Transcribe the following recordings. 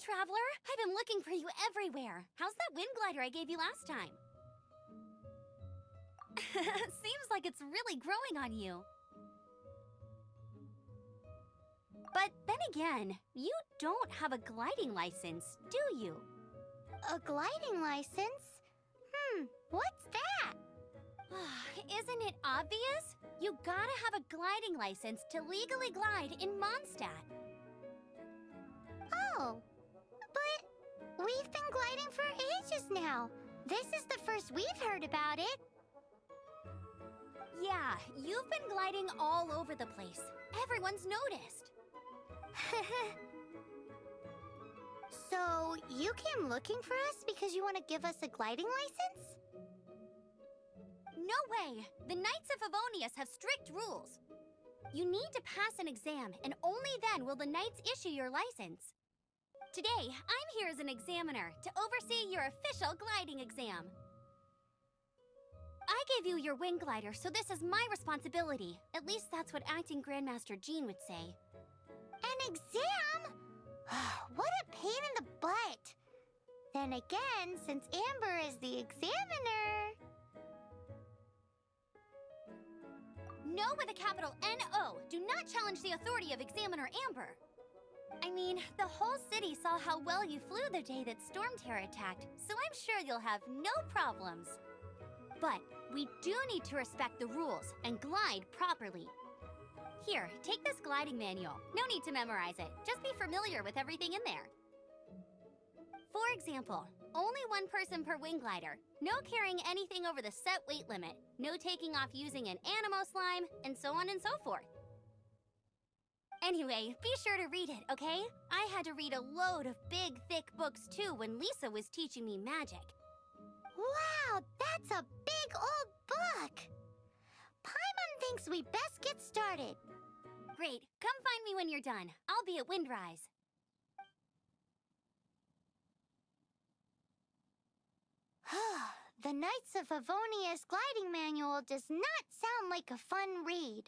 traveler! I've been looking for you everywhere. How's that wind glider I gave you last time? Seems like it's really growing on you. But then again, you don't have a gliding license, do you? A gliding license? What's that? Isn't it obvious? You gotta have a gliding license to legally glide in Mondstadt. Oh, but we've been gliding for ages now. This is the first we've heard about it. Yeah, you've been gliding all over the place. Everyone's noticed. So, you came looking for us because you want to give us a gliding license? No way! The Knights of Favonius have strict rules. You need to pass an exam, and only then will the Knights issue your license. Today, I'm here as an examiner to oversee your official gliding exam. I gave you your wing glider, so this is my responsibility. At least that's what acting Grandmaster Jean would say. An exam? What a pain in the butt. Then again, since Amber is the examiner... No with a capital N-O. Do not challenge the authority of Examiner Amber. I mean, the whole city saw how well you flew the day that Storm Terror attacked, so I'm sure you'll have no problems. But we do need to respect the rules and glide properly. Here, take this gliding manual. No need to memorize it. Just be familiar with everything in there. For example, only one person per wing glider. No carrying anything over the set weight limit. No taking off using an animo slime, and so on and so forth. Anyway, be sure to read it, okay? I had to read a load of big, thick books too when Lisa was teaching me magic. Wow, that's a big old book! Paimon thinks we best get started. Great. Come find me when you're done. I'll be at Windrise. The Knights of Favonius gliding manual does not sound like a fun read.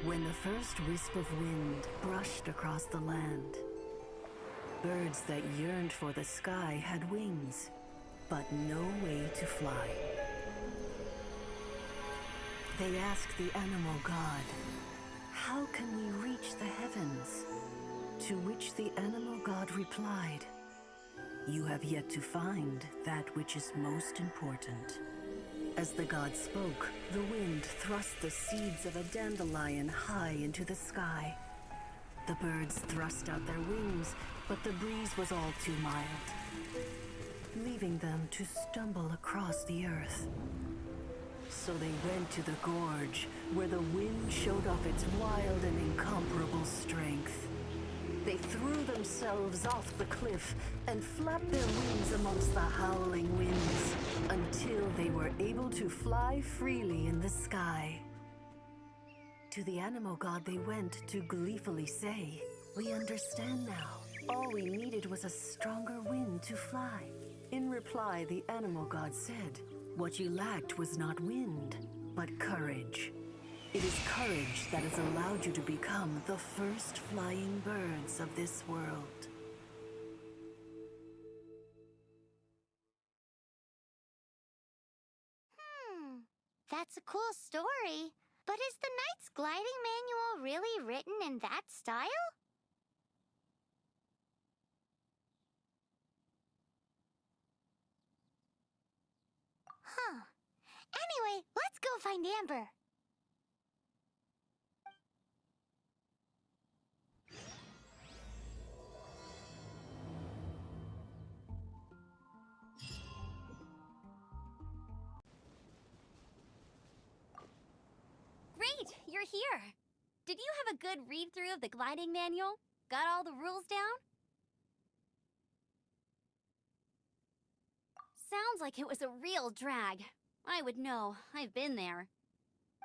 When the first wisp of wind brushed across the land, birds that yearned for the sky had wings, but no way to fly. They asked the animal god, "How can we reach the heavens?" To which the animal god replied, "You have yet to find that which is most important." As the god spoke, the wind thrust the seeds of a dandelion high into the sky. The birds thrust out their wings, but the breeze was all too mild, leaving them to stumble across the earth. So they went to the gorge, where the wind showed off its wild and incomparable strength. They threw themselves off the cliff and flapped their wings amongst the howling winds until they were able to fly freely in the sky. To the animal god they went to gleefully say, "We understand now. All we needed was a stronger wind to fly." In reply, the animal god said, "What you lacked was not wind, but courage. It is courage that has allowed you to become the first flying birds of this world." That's a cool story. But is the Knight's gliding manual really written in that style? Anyway, let's go find Amber. Great, you're here. Did you have a good read-through of the gliding manual? Got all the rules down? Sounds like it was a real drag. I would know. I've been there.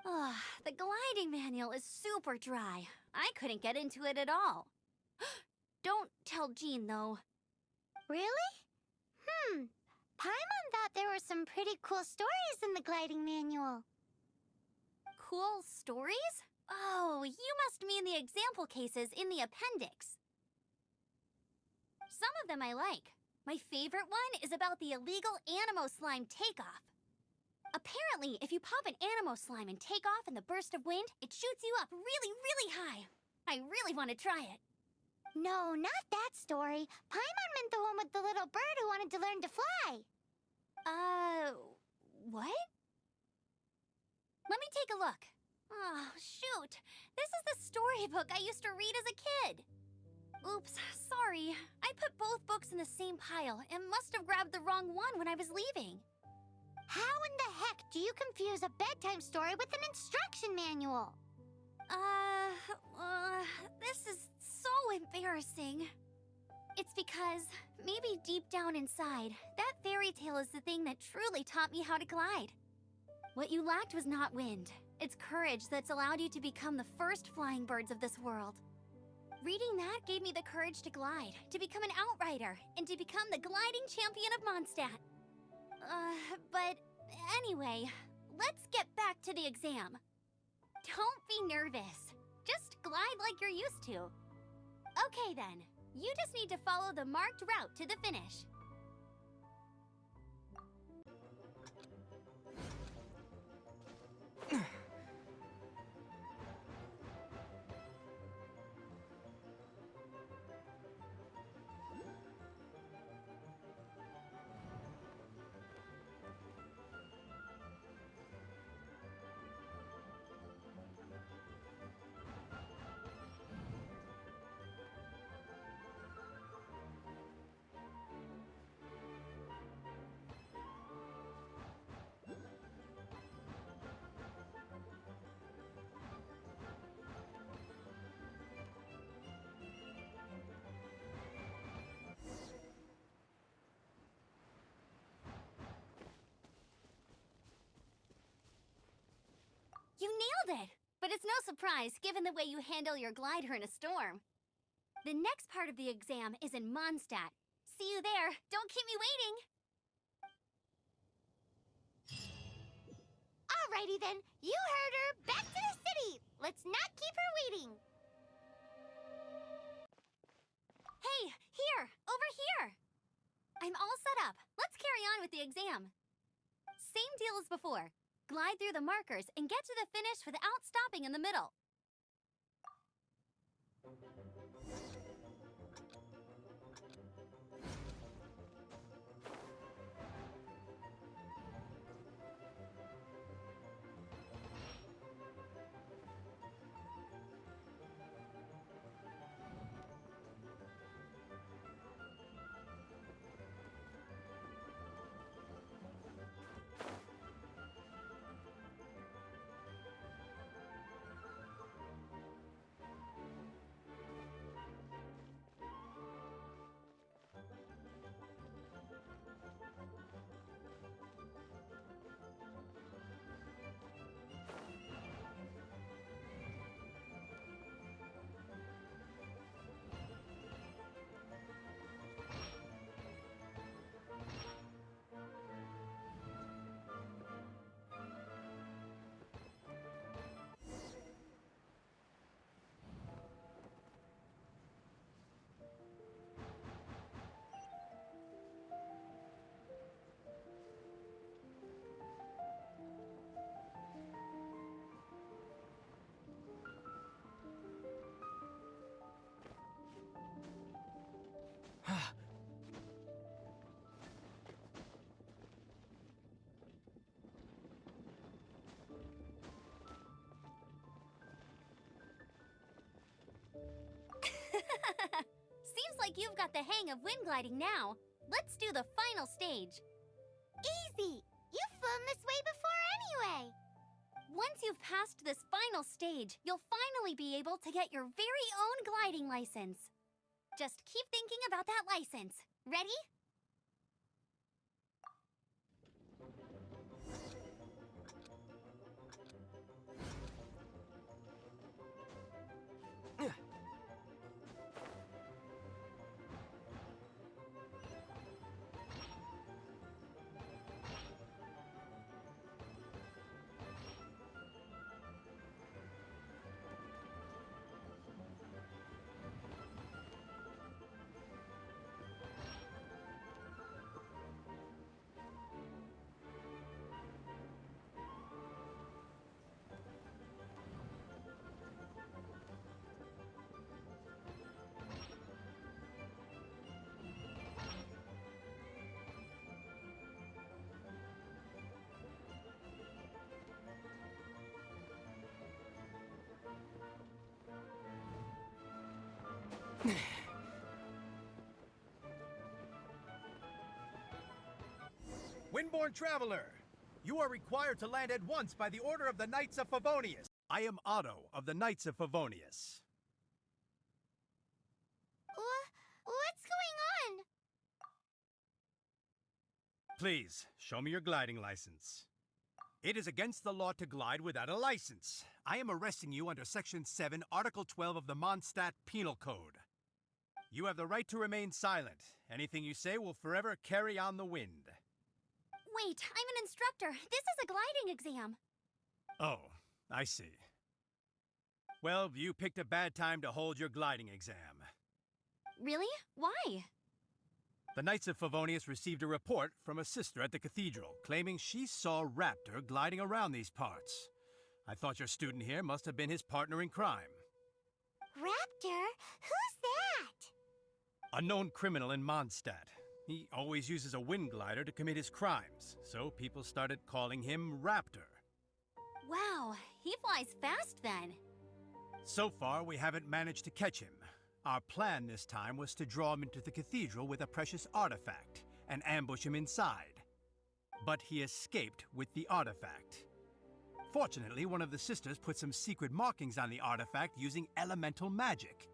The gliding manual is super dry. I couldn't get into it at all. Don't tell Jean, though. Really? Paimon thought there were some pretty cool stories in the gliding manual. Cool stories? Oh, you must mean the example cases in the appendix. Some of them I like. My favorite one is about the illegal Animo slime takeoff. Apparently, if you pop an Animo slime and take off in the burst of wind, it shoots you up really, really high. I really want to try it. No, not that story. Paimon meant the one with the little bird who wanted to learn to fly. What? Let me take a look. Oh, shoot. This is the storybook I used to read as a kid. Oops, sorry. I put both books in the same pile and must have grabbed the wrong one when I was leaving. How in the heck do you confuse a bedtime story with an instruction manual? This is so embarrassing. It's because, maybe deep down inside, that fairy tale is the thing that truly taught me how to glide. What you lacked was not wind. It's courage that's allowed you to become the first flying birds of this world. Reading that gave me the courage to glide, to become an outrider, and to become the gliding champion of Mondstadt. But anyway, let's get back to the exam. Don't be nervous. Just glide like you're used to. Okay then, you just need to follow the marked route to the finish. You nailed it! But it's no surprise, given the way you handle your glider in a storm. The next part of the exam is in Mondstadt. See you there. Don't keep me waiting! Alrighty then, you heard her. Back to the city. Let's not keep her waiting. Hey, here! Over here! I'm all set up. Let's carry on with the exam. Same deal as before. Glide through the markers and get to the finish without stopping in the middle. Seems like you've got the hang of wind gliding now. Let's do the final stage. Easy. You've flown this way before anyway. Once you've passed this final stage, you'll finally be able to get your very own gliding license. Just keep thinking about that license. Ready? Windborn Traveler! You are required to land at once by the order of the Knights of Favonius. I am Otto of the Knights of Favonius. What's going on? Please, show me your gliding license. It is against the law to glide without a license. I am arresting you under Section 7, Article 12 of the Mondstadt Penal Code. You have the right to remain silent. Anything you say will forever carry on the wind. Wait, I'm an instructor. This is a gliding exam. Oh, I see. Well, you picked a bad time to hold your gliding exam. Really? Why? The Knights of Favonius received a report from a sister at the cathedral claiming she saw Raptor gliding around these parts. I thought your student here must have been his partner in crime. Raptor? Who's that? A known criminal in Mondstadt. He always uses a wind glider to commit his crimes, so people started calling him Raptor. Wow, he flies fast then. So far, we haven't managed to catch him. Our plan this time was to draw him into the cathedral with a precious artifact and ambush him inside. But he escaped with the artifact. Fortunately, one of the sisters put some secret markings on the artifact using elemental magic.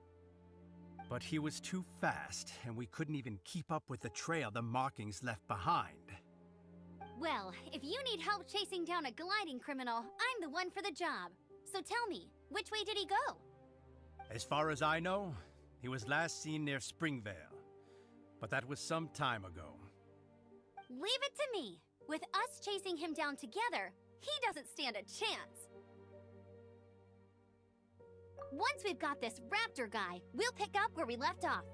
But he was too fast, and we couldn't even keep up with the trail the markings left behind. Well, if you need help chasing down a gliding criminal, I'm the one for the job. So tell me, which way did he go? As far as I know, he was last seen near Springvale. But that was some time ago. Leave it to me. With us chasing him down together, he doesn't stand a chance. Once we've got this Raptor guy, we'll pick up where we left off.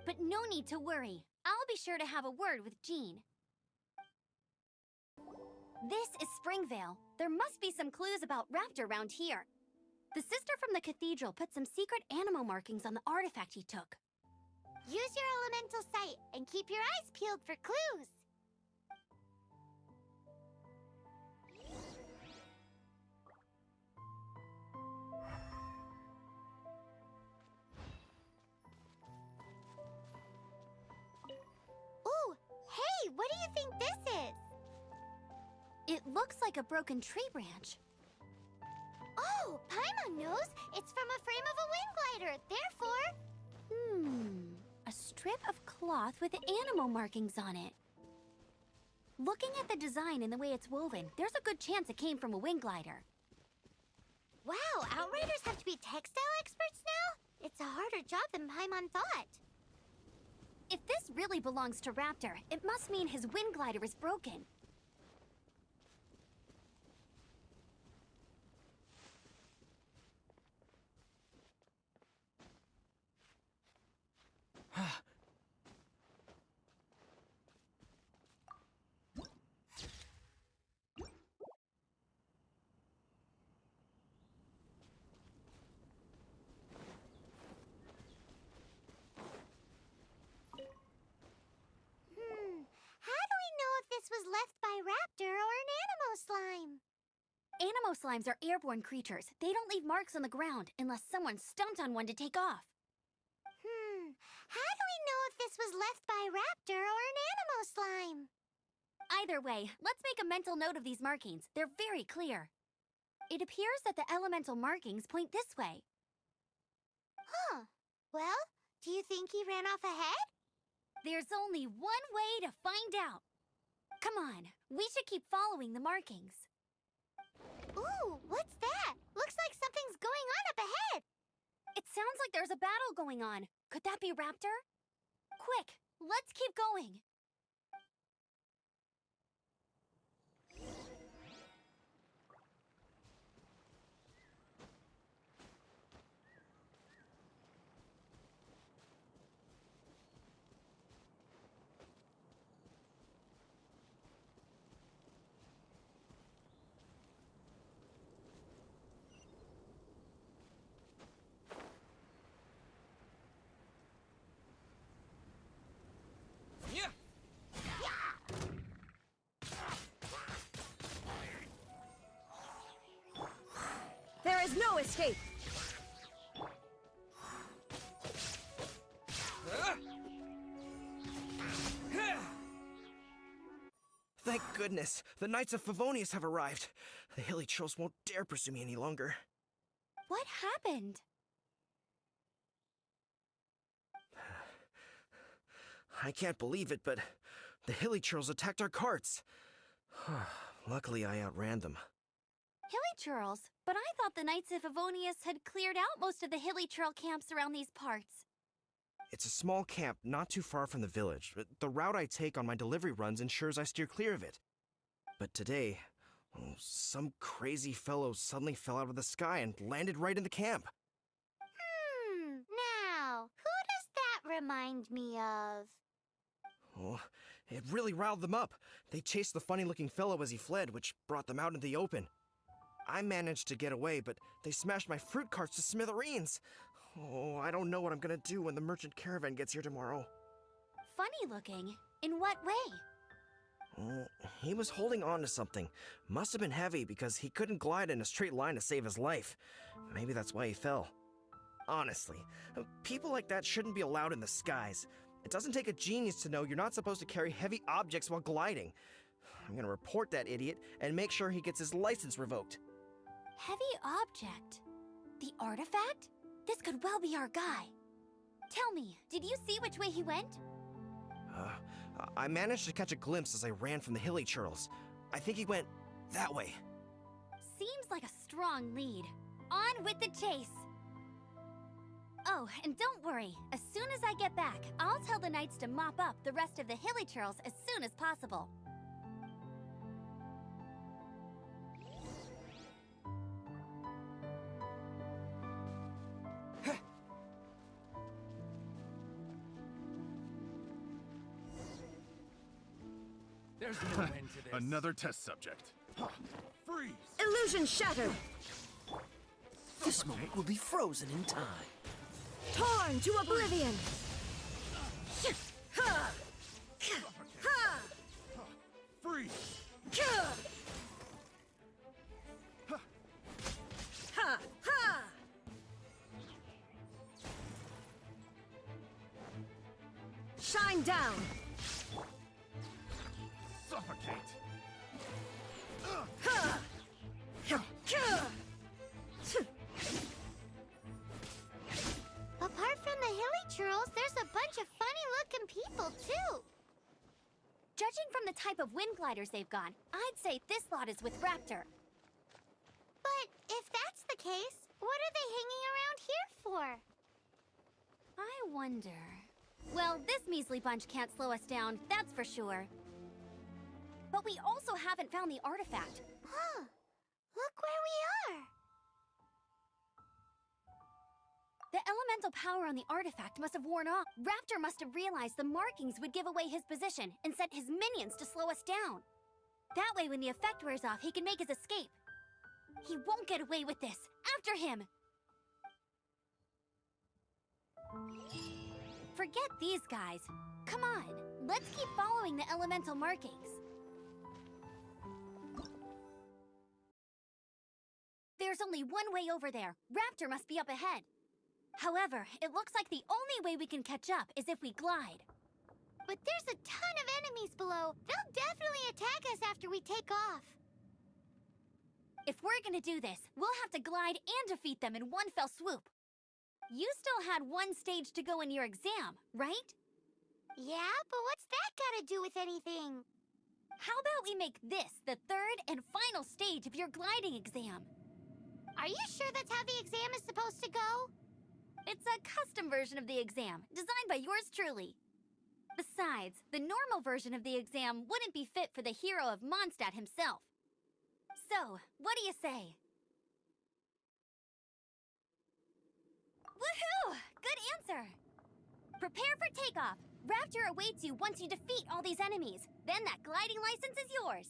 But no need to worry. I'll be sure to have a word with Jean. This is Springvale. There must be some clues about Raptor around here. The sister from the cathedral put some secret animal markings on the artifact he took. Use your elemental sight and keep your eyes peeled for clues. Ooh, hey, what do you think this is? It looks like a broken tree branch. Oh, Paimon knows. It's from a frame of a wind glider. Therefore... A strip of cloth with animal markings on it. Looking at the design and the way it's woven, there's a good chance it came from a wind glider. Wow, Outriders have to be textile experts now? It's a harder job than Paimon thought. If this really belongs to Raptor, it must mean his wind glider is broken. How do we know if this was left by Raptor or an Animo slime? Animo slimes are airborne creatures. They don't leave marks on the ground unless someone stomped on one to take off. How do we know if this was left by Raptor or an Animo slime? Either way, let's make a mental note of these markings. They're very clear. It appears that the elemental markings point this way. Huh. Well, do you think he ran off ahead? There's only one way to find out. Come on, we should keep following the markings. Ooh, what's that? Looks like something's going on up ahead. It sounds like there's a battle going on. Could that be Raptor? Quick, let's keep going. There is no escape! Thank Thank goodness, the Knights of Favonius have arrived. The hilly trolls won't dare pursue me any longer. What happened? I can't believe it, but the hilly trolls attacked our carts. Luckily, I outran them. Hilly churls? But I thought the Knights of Favonius had cleared out most of the hilly churl camps around these parts. It's a small camp not too far from the village, but the route I take on my delivery runs ensures I steer clear of it. But today, some crazy fellow suddenly fell out of the sky and landed right in the camp. Now, who does that remind me of? Oh, it really riled them up. They chased the funny-looking fellow as he fled, which brought them out in the open. I managed to get away, but they smashed my fruit carts to smithereens. Oh, I don't know what I'm gonna do when the merchant caravan gets here tomorrow. Funny looking? In what way? Oh, he was holding on to something. Must have been heavy because he couldn't glide in a straight line to save his life. Maybe that's why he fell. Honestly, people like that shouldn't be allowed in the skies. It doesn't take a genius to know you're not supposed to carry heavy objects while gliding. I'm gonna report that idiot and make sure he gets his license revoked. Heavy object? The artifact? This could well be our guy. Tell me, did you see which way he went? I managed to catch a glimpse as I ran from the hilly churls. I think he went that way. Seems like a strong lead. On with the chase! Oh, and don't worry. As soon as I get back, I'll tell the knights to mop up the rest of the hilly churls as soon as possible. There's no end to this. Another test subject. Freeze! Illusion shattered! This moment will be frozen in time. Torn to oblivion! Freeze! Shine down! Suffocate! Apart from the hilly churls, there's a bunch of funny-looking people, too. Judging from the type of wind gliders they've got, I'd say this lot is with Raptor. But if that's the case, what are they hanging around here for? I wonder... Well, this measly bunch can't slow us down, that's for sure. But we also haven't found the artifact. Huh. Look where we are. The elemental power on the artifact must have worn off. Raptor must have realized the markings would give away his position and sent his minions to slow us down. That way, when the effect wears off, he can make his escape. He won't get away with this. After him! Forget these guys. Come on, let's keep following the elemental markings. There's only one way over there. Raptor must be up ahead. However, it looks like the only way we can catch up is if we glide. But there's a ton of enemies below. They'll definitely attack us after we take off. If we're gonna do this, we'll have to glide and defeat them in one fell swoop. You still had one stage to go in your exam, right? Yeah, but what's that gotta do with anything? How about we make this the third and final stage of your gliding exam? Are you sure that's how the exam is supposed to go? It's a custom version of the exam, designed by yours truly. Besides, the normal version of the exam wouldn't be fit for the hero of Mondstadt himself. So, what do you say? Woohoo! Good answer! Prepare for takeoff. Raptor awaits you once you defeat all these enemies. Then that gliding license is yours.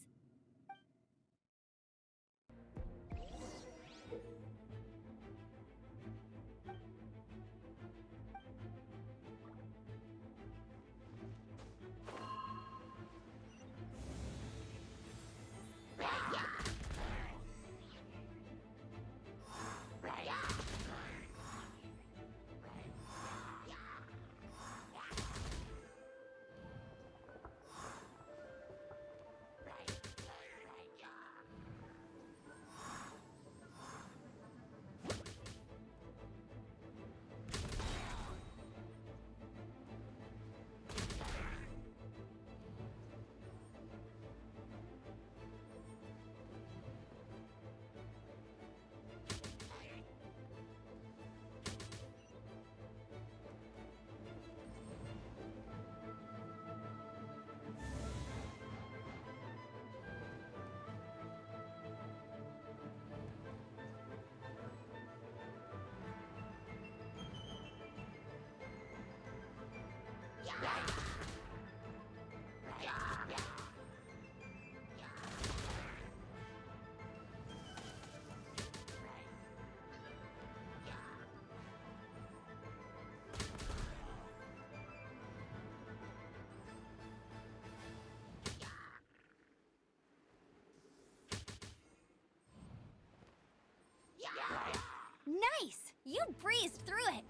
Nice! You breezed through it!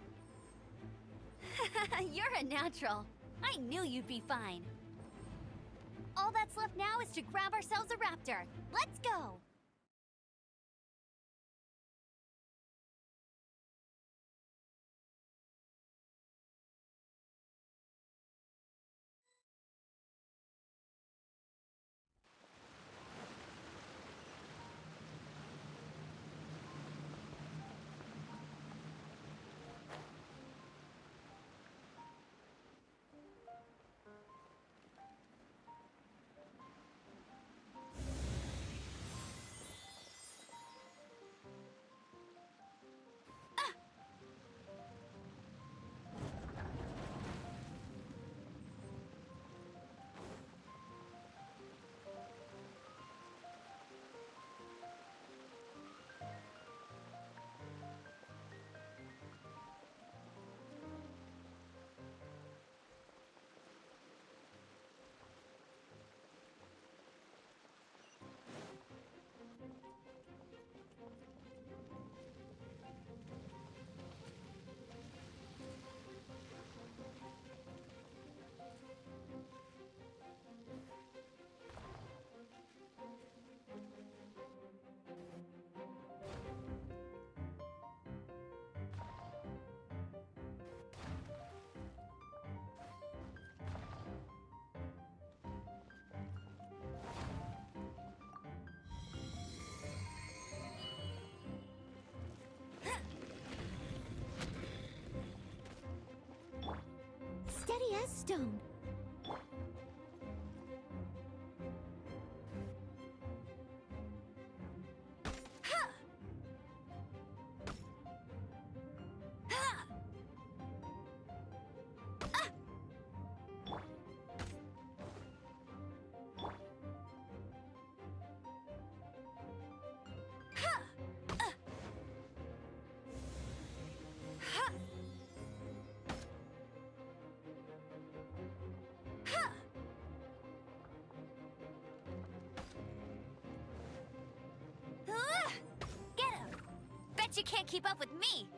You're a natural. I knew you'd be fine. All that's left now is to grab ourselves a raptor. Let's go! Steady as stone. Get him! Bet you can't keep up with me!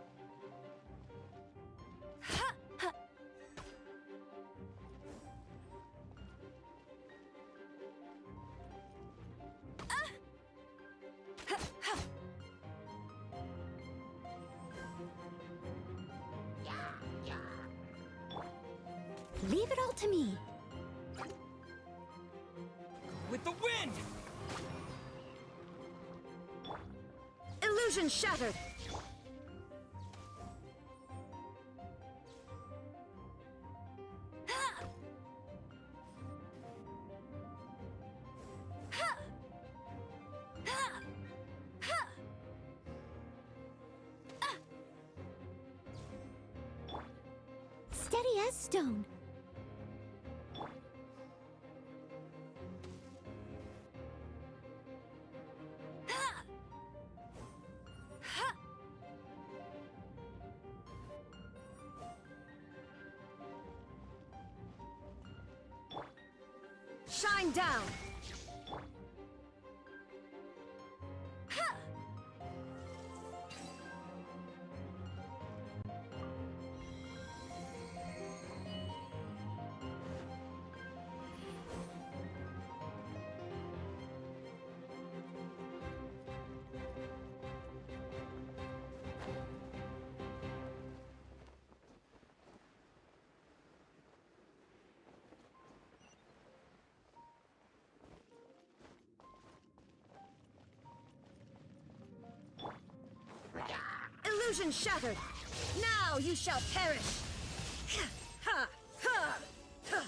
Leave it all to me. With the wind! Illusion shattered! Steady as stone. Shine down! Illusion shattered! Now you shall perish! Ha! Ha! Ha!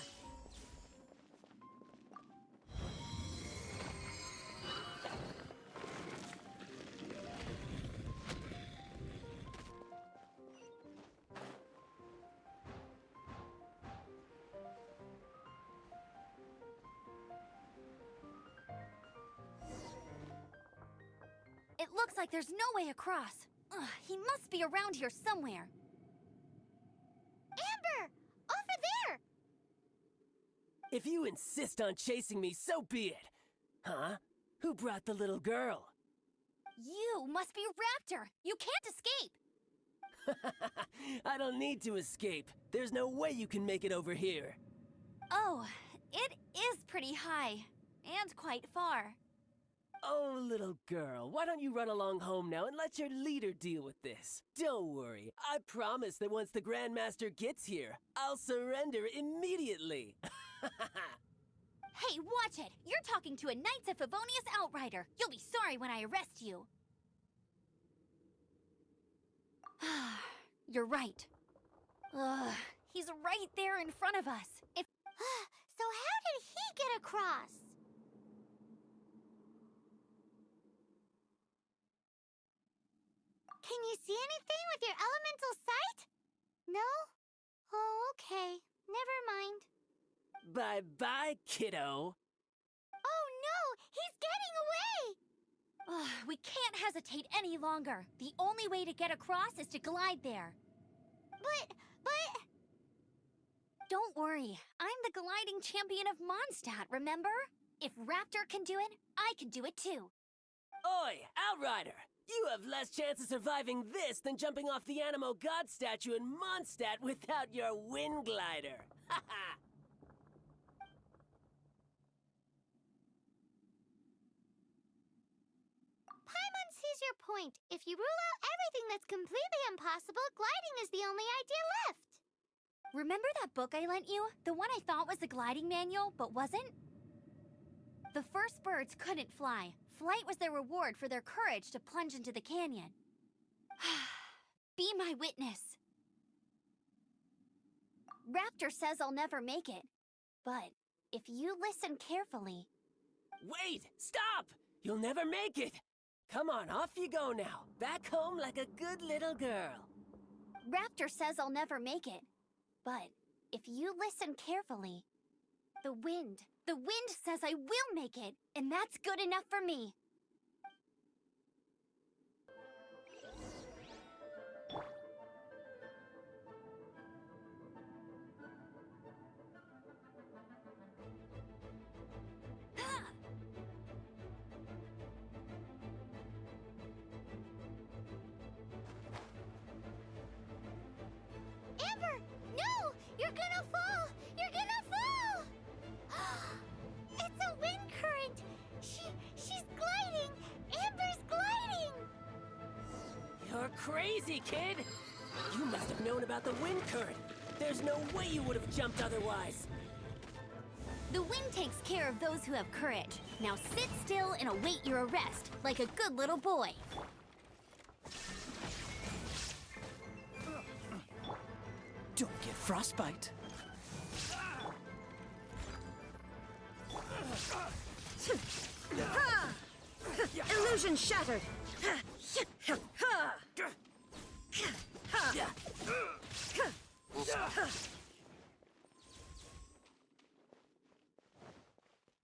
looks like there's no way across. Ugh, he must be around here somewhere. Amber! Over there! If you insist on chasing me, so be it. Huh? Who brought the little girl? You must be Raptor! You can't escape! I don't need to escape. There's no way you can make it over here. Oh, it is pretty high. And quite far. Oh, little girl, why don't you run along home now and let your leader deal with this? Don't worry, I promise that once the Grandmaster gets here, I'll surrender immediately. Hey, watch it! You're talking to a Knights of Favonius outrider! You'll be sorry when I arrest you! You're right. Ugh, he's right there in front of us. If... So how did he get across? Can you see anything with your elemental sight? No? Oh, okay. Never mind. Bye-bye, kiddo. Oh no! He's getting away! Ugh, we can't hesitate any longer. The only way to get across is to glide there. But... Don't worry. I'm the gliding champion of Mondstadt, remember? If Raptor can do it, I can do it too. Oi, Outrider! You have less chance of surviving this than jumping off the Animo God statue in Mondstadt without your wind glider. Ha ha! Paimon sees your point. If you rule out everything that's completely impossible, gliding is the only idea left. Remember that book I lent you? The one I thought was the gliding manual, but wasn't? The first birds couldn't fly. Flight was their reward for their courage to plunge into the canyon. Be my witness. Raptor says I'll never make it. But if you listen carefully... Wait! Stop! You'll never make it! Come on, off you go now. Back home like a good little girl. Raptor says I'll never make it. But if you listen carefully... The wind says I will make it, and that's good enough for me. Amber! No! You're gonna fall! You're gonna fall! It's a wind current! She's gliding! Amber's gliding! You're crazy, kid! You must have known about the wind current. There's no way you would have jumped otherwise. The wind takes care of those who have courage. Now sit still and await your arrest, like a good little boy. Don't get frostbite. Illusion shattered!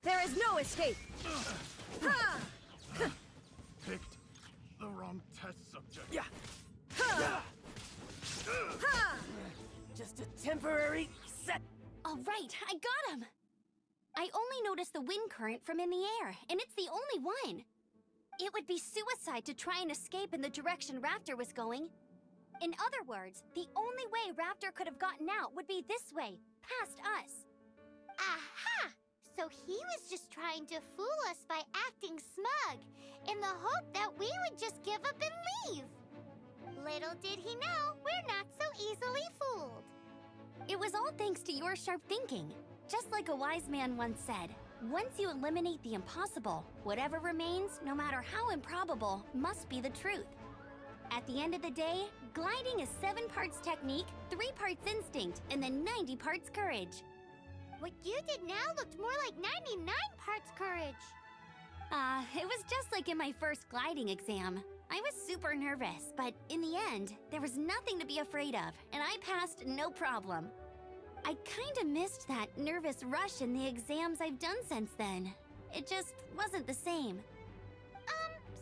There is no escape! Picked the wrong test subject. Yeah. Just a temporary set. All right, I got him! I only noticed the wind current from in the air, and it's the only one. It would be suicide to try and escape in the direction Raptor was going. In other words, the only way Raptor could have gotten out would be this way, past us. Aha! So he was just trying to fool us by acting smug, in the hope that we would just give up and leave. Little did he know, we're not so easily fooled. It was all thanks to your sharp thinking. Just like a wise man once said, once you eliminate the impossible, whatever remains, no matter how improbable, must be the truth. At the end of the day, gliding is 7 parts technique, 3 parts instinct, and then 90 parts courage. What you did now looked more like 99 parts courage. It was just like in my first gliding exam. I was super nervous, but in the end, there was nothing to be afraid of, and I passed no problem. I kinda missed that nervous rush in the exams I've done since then. It just wasn't the same.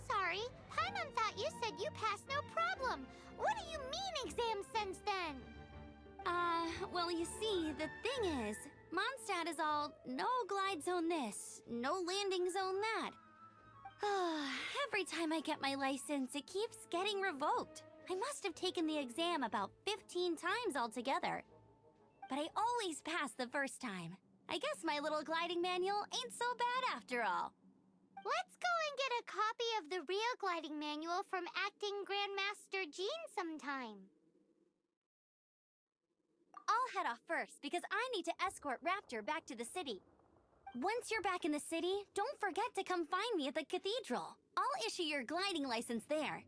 Sorry. Paimon thought you said you passed no problem. What do you mean exam sense then? Well, you see, the thing is, Mondstadt is all no glide zone this, no landing zone that. Every time I get my license, it keeps getting revoked. I must have taken the exam about 15 times altogether. But I always pass the first time. I guess my little gliding manual ain't so bad after all. Let's go and get a copy of the real gliding manual from Acting Grandmaster Jean sometime. I'll head off first because I need to escort Raptor back to the city. Once you're back in the city, don't forget to come find me at the cathedral. I'll issue your gliding license there.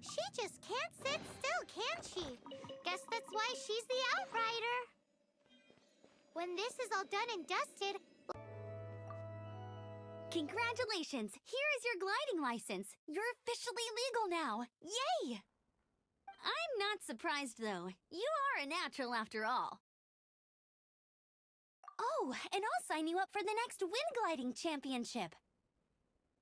She just can't sit still, can she? Guess that's why she's the Outrider. When this is all done and dusted... Congratulations! Here is your gliding license. You're officially legal now. Yay! I'm not surprised, though. You are a natural after all. Oh, and I'll sign you up for the next wind gliding championship.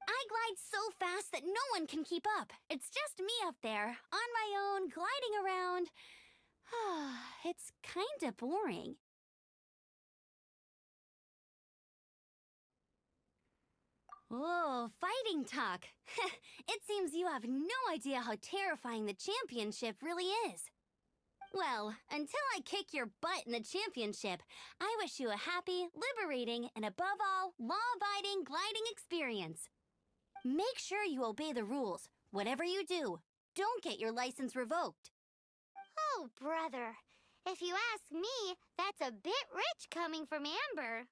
I glide so fast that no one can keep up. It's just me up there, on my own, gliding around. It's kinda boring. Oh, fighting talk. It seems you have no idea how terrifying the championship really is. Well, until I kick your butt in the championship, I wish you a happy, liberating, and above all, law-abiding gliding experience. Make sure you obey the rules. Whatever you do, don't get your license revoked. Oh, brother. If you ask me, that's a bit rich coming from Amber.